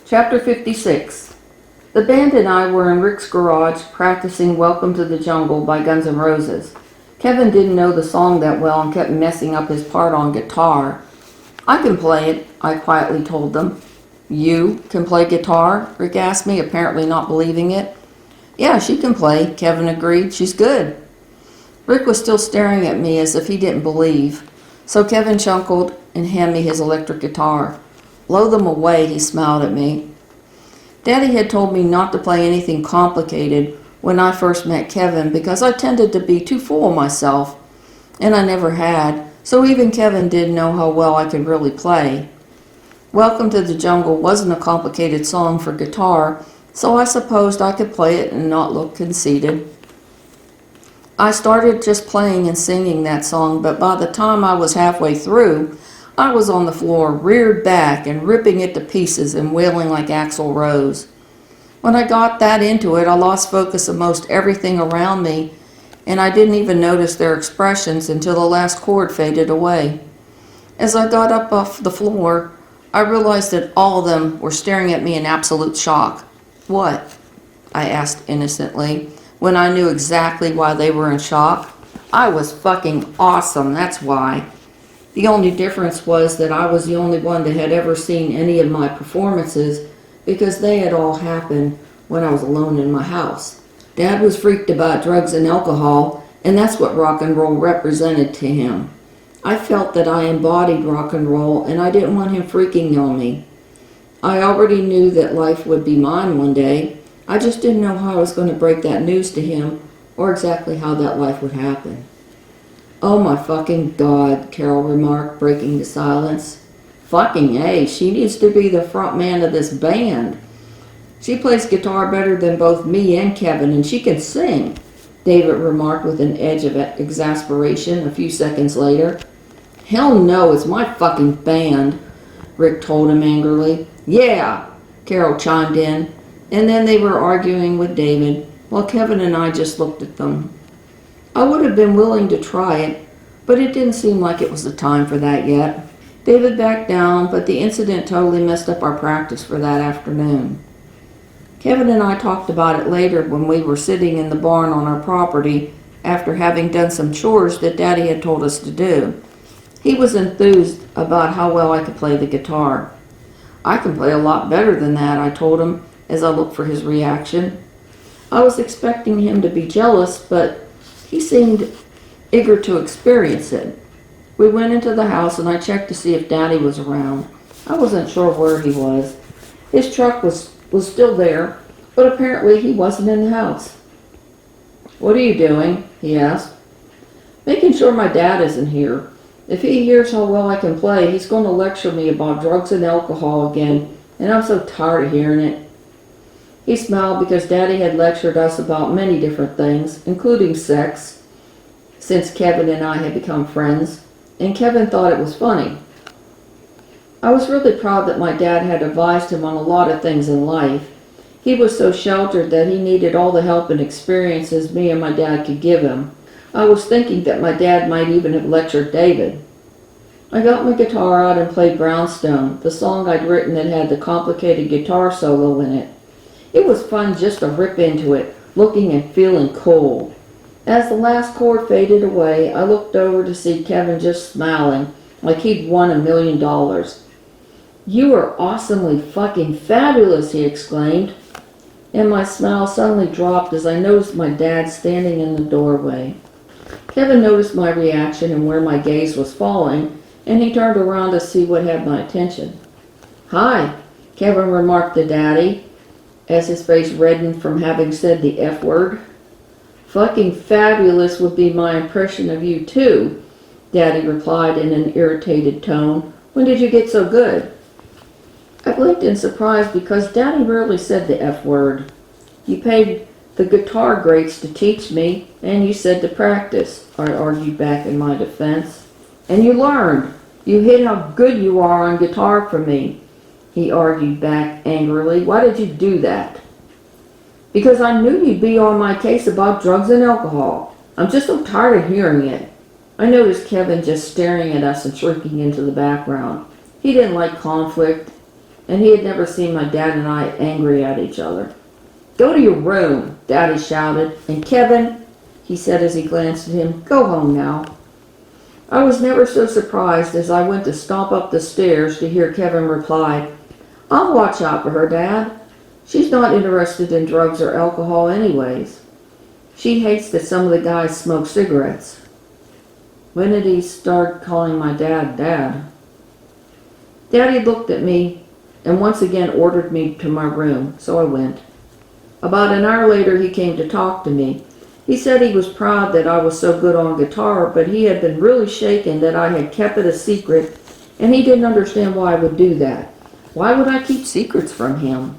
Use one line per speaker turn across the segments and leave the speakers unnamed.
Chapter 56. The band and I were in Rick's garage practicing Welcome to the Jungle by Guns N' Roses. Kevin didn't know the song that well and kept messing up his part on guitar. I can play it, I quietly told them. You can play guitar? Rick asked me, apparently not believing it. Yeah, she can play, Kevin agreed. She's good. Rick was still staring at me as if he didn't believe. So Kevin chuckled and handed me his electric guitar. Blow them away, he smiled at me. Daddy had told me not to play anything complicated when I first met Kevin because I tended to be too full of myself, and I never had, so even Kevin didn't know how well I could really play. Welcome to the Jungle wasn't a complicated song for guitar, so I supposed I could play it and not look conceited. I started just playing and singing that song, but by the time I was halfway through, I was on the floor, reared back and ripping it to pieces and wailing like Axl Rose. When I got that into it, I lost focus of most everything around me, and I didn't even notice their expressions until the last chord faded away. As I got up off the floor, I realized that all of them were staring at me in absolute shock. What? I asked innocently, when I knew exactly why they were in shock. I was fucking awesome, that's why. The only difference was that I was the only one that had ever seen any of my performances because they had all happened when I was alone in my house. Dad was freaked about drugs and alcohol, and that's what rock and roll represented to him. I felt that I embodied rock and roll, and I didn't want him freaking on me. I already knew that life would be mine one day. I just didn't know how I was going to break that news to him or exactly how that life would happen. Oh my fucking God, Carol remarked, breaking the silence. Fucking A, she needs to be the front man of this band. She plays guitar better than both me and Kevin, and she can sing, David remarked with an edge of exasperation a few seconds later. Hell no, it's my fucking band, Rick told him angrily. Yeah, Carol chimed in, and then they were arguing with David, while Kevin and I just looked at them. I would have been willing to try it, but it didn't seem like it was the time for that yet. David backed down, but the incident totally messed up our practice for that afternoon. Kevin and I talked about it later when we were sitting in the barn on our property after having done some chores that Daddy had told us to do. He was enthused about how well I could play the guitar. I can play a lot better than that, I told him as I looked for his reaction. I was expecting him to be jealous, but he seemed eager to experience it. We went into the house and I checked to see if Daddy was around. I wasn't sure where he was. His truck was still there, but apparently he wasn't in the house. What are you doing? He asked. Making sure my dad isn't here. If he hears how well I can play, he's going to lecture me about drugs and alcohol again, and I'm so tired of hearing it. He smiled because Daddy had lectured us about many different things, including sex, since Kevin and I had become friends, and Kevin thought it was funny. I was really proud that my dad had advised him on a lot of things in life. He was so sheltered that he needed all the help and experiences me and my dad could give him. I was thinking that my dad might even have lectured David. I got my guitar out and played Brownstone, the song I'd written that had the complicated guitar solo in it. It was fun just to rip into it, looking and feeling cool. As the last chord faded away, I looked over to see Kevin just smiling, like he'd won $1 million. You are awesomely fucking fabulous, he exclaimed. And my smile suddenly dropped as I noticed my dad standing in the doorway. Kevin noticed my reaction and where my gaze was falling, and he turned around to see what had my attention. Hi, Kevin remarked to Daddy, as his face reddened from having said the F word. Fucking fabulous would be my impression of you too, Daddy replied in an irritated tone. When did you get so good? I blinked in surprise because Daddy rarely said the F word. You paid the guitar greats to teach me, and you said to practice, I argued back in my defense. And you learned. You hid how good you are on guitar for me, he argued back angrily. Why did you do that? Because I knew you'd be on my case about drugs and alcohol. I'm just so tired of hearing it. I noticed Kevin just staring at us and shrinking into the background. He didn't like conflict. and he had never seen my dad and I angry at each other. "Go to your room," Daddy shouted, "and Kevin," he said as he glanced at him, "go home now." I was never so surprised as I went to stomp up the stairs to hear Kevin reply, "I'll watch out for her, Dad. She's not interested in drugs or alcohol anyways. She hates that some of the guys smoke cigarettes." When did he start calling my dad Dad? Daddy looked at me and once again ordered me to my room, so I went. About an hour later he came to talk to me. He said he was proud that I was so good on guitar, but he had been really shaken that I had kept it a secret, and he didn't understand why I would do that. Why would I keep secrets from him?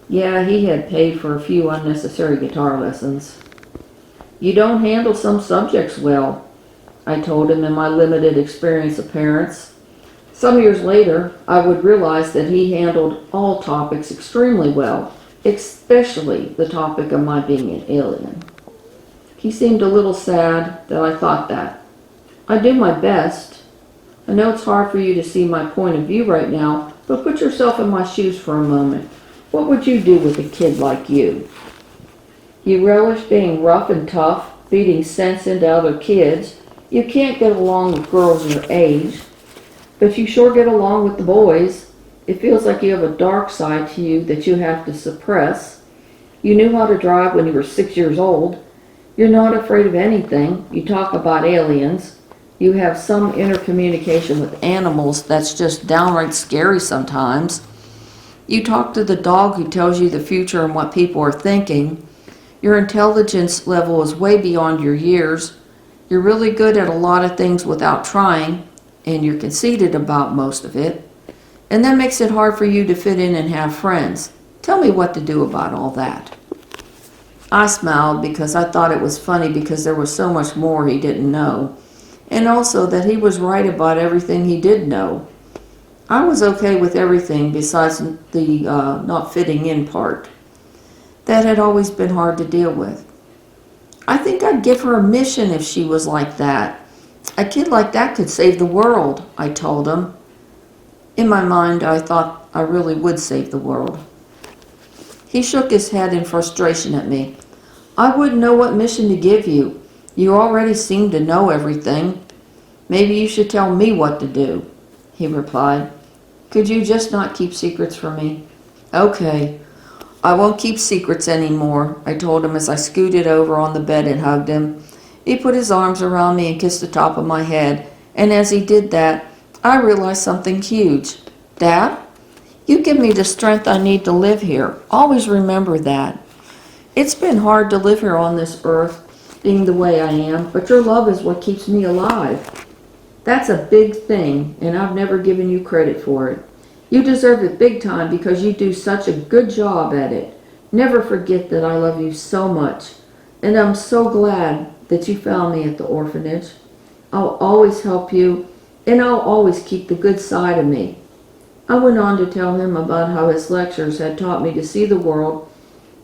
Yeah, he had paid for a few unnecessary guitar lessons. "You don't handle some subjects well," I told him in my limited experience of parents. Some years later, I would realize that he handled all topics extremely well, especially the topic of my being an alien. He seemed a little sad that I thought that. "I do my best. I know it's hard for you to see my point of view right now, but put yourself in my shoes for a moment. What would you do with a kid like you? You relish being rough and tough, beating sense into other kids. You can't get along with girls your age, but you sure get along with the boys. It feels like you have a dark side to you that you have to suppress. You knew how to drive when you were 6 years old. You're not afraid of anything. You talk about aliens. You have some intercommunication with animals that's just downright scary sometimes. You talk to the dog who tells you the future and what people are thinking. Your intelligence level is way beyond your years. You're really good at a lot of things without trying, and you're conceited about most of it. And that makes it hard for you to fit in and have friends. Tell me what to do about all that." I smiled because I thought it was funny because there was so much more he didn't know, and also that he was right about everything he did know. I was okay with everything besides the not fitting in part. That had always been hard to deal with. "I think I'd give her a mission if she was like that. A kid like that could save the world," I told him. In my mind, I thought I really would save the world. He shook his head in frustration at me. "I wouldn't know what mission to give you. You already seem to know everything. Maybe you should tell me what to do," he replied. "Could you just not keep secrets from me?" "Okay, I won't keep secrets anymore," I told him as I scooted over on the bed and hugged him. He put his arms around me and kissed the top of my head, and as he did that, I realized something huge. "Dad, you give me the strength I need to live here. Always remember that. It's been hard to live here on this earth, being the way I am, but your love is what keeps me alive. That's a big thing, and I've never given you credit for it. You deserve it big time because you do such a good job at it. Never forget that I love you so much, and I'm so glad that you found me at the orphanage. I'll always help you, and I'll always keep the good side of me." I went on to tell him about how his lectures had taught me to see the world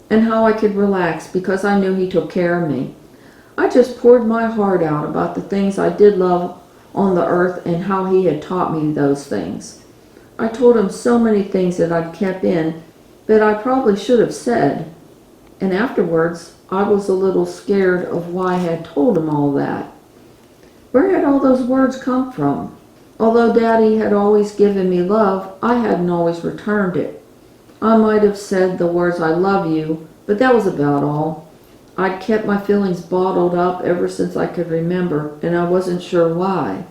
and how I could relax because I knew he took care of me. I just poured my heart out about the things I did love on the earth and how he had taught me those things. I told him so many things that I'd kept in that I probably should have said, and afterwards I was a little scared of why I had told him all that. Where had all those words come from? Although Daddy had always given me love, I hadn't always returned it. I might have said the words "I love you," but that was about all. I'd kept my feelings bottled up ever since I could remember, and I wasn't sure why.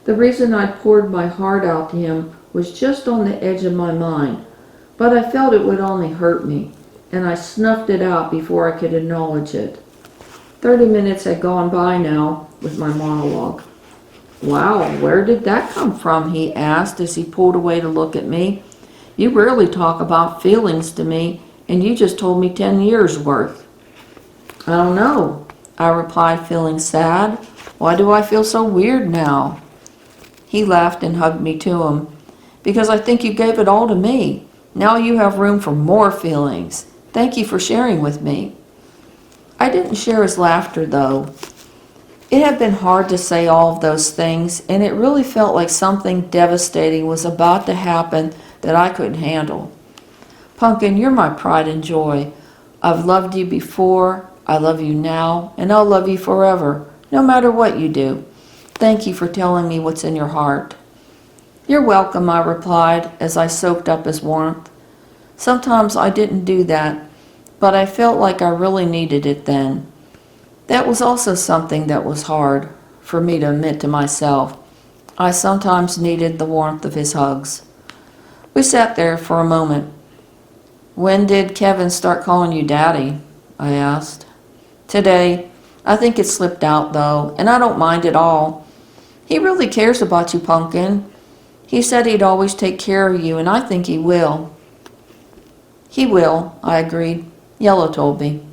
The reason I'd poured my heart out to him was just on the edge of my mind, but I felt it would only hurt me, and I snuffed it out before I could acknowledge it. 30 minutes had gone by now with my monologue. "Wow, where did that come from?" he asked as he pulled away to look at me. "You rarely talk about feelings to me, and you just told me 10 years worth." "I don't know," I replied, feeling sad. "Why do I feel so weird now?" He laughed and hugged me to him. "Because I think you gave it all to me. Now you have room for more feelings. Thank you for sharing with me." I didn't share his laughter, though. It had been hard to say all of those things, and it really felt like something devastating was about to happen that I couldn't handle. Pumpkin, you're my pride and joy. I've loved you before, I love you now, and I'll love you forever, no matter what you do. Thank you for telling me what's in your heart. You're welcome, I replied as I soaked up his warmth. Sometimes I didn't do that, but I felt like I really needed it then. That was also something that was hard for me to admit to myself. I sometimes needed the warmth of his hugs. We sat there for a moment. When did Kevin start calling you Daddy? I asked. Today. I think it slipped out, though, and I don't mind at all. He really cares about you, Pumpkin. He said he'd always take care of you, and I think he will. He will, I agreed. Yellow told me.